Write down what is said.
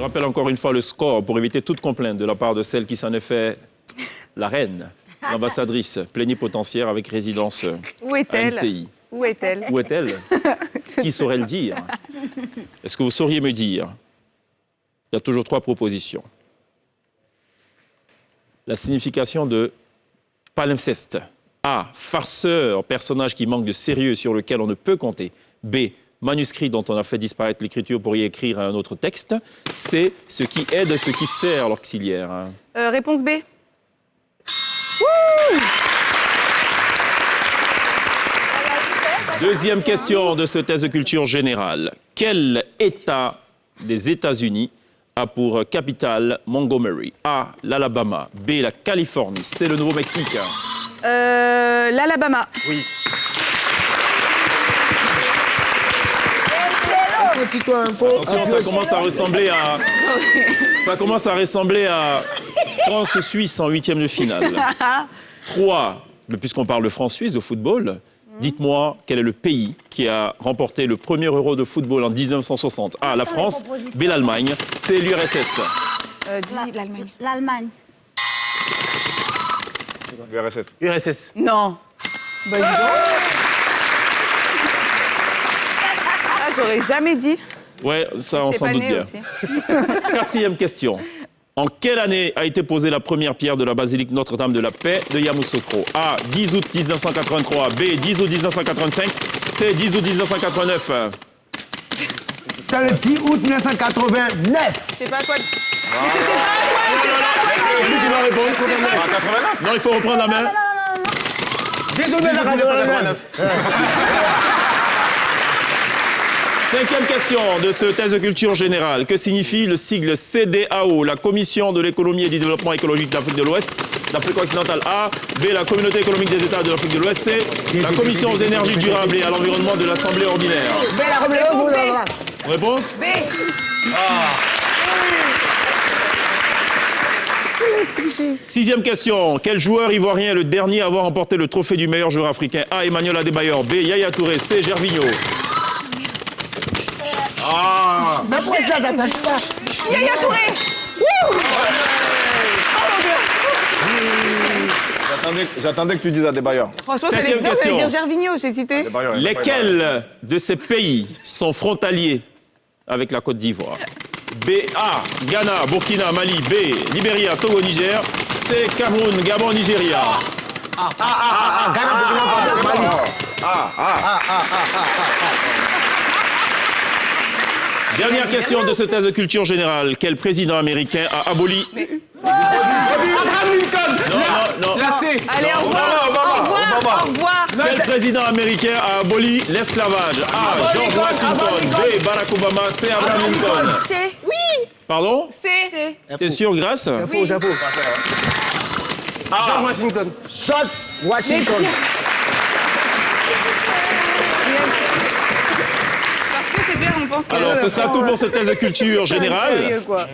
rappelle encore une fois le score pour éviter toute complainte de la part de celle qui s'en est fait la reine, l'ambassadrice plénipotentiaire avec résidence Où est-elle? à NCI. Où est-elle? Où est-elle? Qui saurait le dire? Est-ce que vous sauriez me dire? Il y a toujours 3 propositions. La signification de palimpseste. A. Farceur, personnage qui manque de sérieux sur lequel on ne peut compter. B. Manuscrit dont on a fait disparaître l'écriture pour y écrire un autre texte. C. Ce qui aide, ce qui sert l'auxiliaire. Réponse B. Deuxième question de ce test de culture générale. Quel État des États-Unis a pour capitale Montgomery? A. L'Alabama. B. La Californie. C. Le Nouveau-Mexique. L'Alabama. Oui. Attention, ça commence à ressembler à France-Suisse en 8e de finale. 3. Mais puisqu'on parle de France-Suisse, de football, dites-moi quel est le pays qui a remporté le premier Euro de football en 1960. A. La France. B. L'Allemagne. C. l'URSS. Dis l'Allemagne. L'Allemagne. URSS. URSS. Non. Bah, dis donc. Ah, j'aurais jamais dit. Ouais, ça, on J'étais s'en pas doute née bien. aussi. 4e question. En quelle année a été posée la première pierre de la basilique Notre-Dame de la Paix de Yamoussoukro? A. 10 août 1983. B. 10 août 1985. C. 10 août 1989. C'est le 10 août 1989. C'est pas quoi. Mais c'était pas C'est lui qui va répondre. 89. Non, il faut reprendre la main. 10 août 1989. 5e question de ce test de culture générale. Que signifie le sigle CEDEAO, la Commission de l'économie et du développement écologique d'Afrique de l'Ouest, d'Afrique occidentale? A. B. La Communauté économique des États de l'Afrique de l'Ouest. C. La Commission aux énergies durables et à l'environnement de l'Assemblée ordinaire. Réponse? B. 6e question. Quel joueur ivoirien est le dernier à avoir remporté le trophée du meilleur joueur africain? A. Emmanuel Adebayor. B. Yaya Touré. C. Gervinho. Mais pourquoi est-ce que ça passe pas? Yaya Touré. J'attendais que tu dises Adebayor. Franchement, Septième j'allais question. dire Gervinho, j'ai hésité. Adebayor, Lesquels de ces pays sont frontaliers avec la Côte d'Ivoire? B. A. Ghana, Burkina, Mali. B. Libéria, Togo, Niger. C. Cameroun, Gabon, Nigeria. Ghana, Burkina Faso, Mali. Dernière question de ce test de culture générale. Quel président américain a aboli... Abraham Lincoln. Non. La C. Allez, au revoir. Au revoir. Quel président américain a aboli l'esclavage? A. George Washington. B. Barack Obama. C. Abraham Lincoln. C. Oui. Pardon? C. T'es sûr, Grâce? J'avoue. George Washington. George Washington. Parce que c'est bien, on pense que... Alors, ce sera tout pour ce test de culture générale. Sérieux, quoi.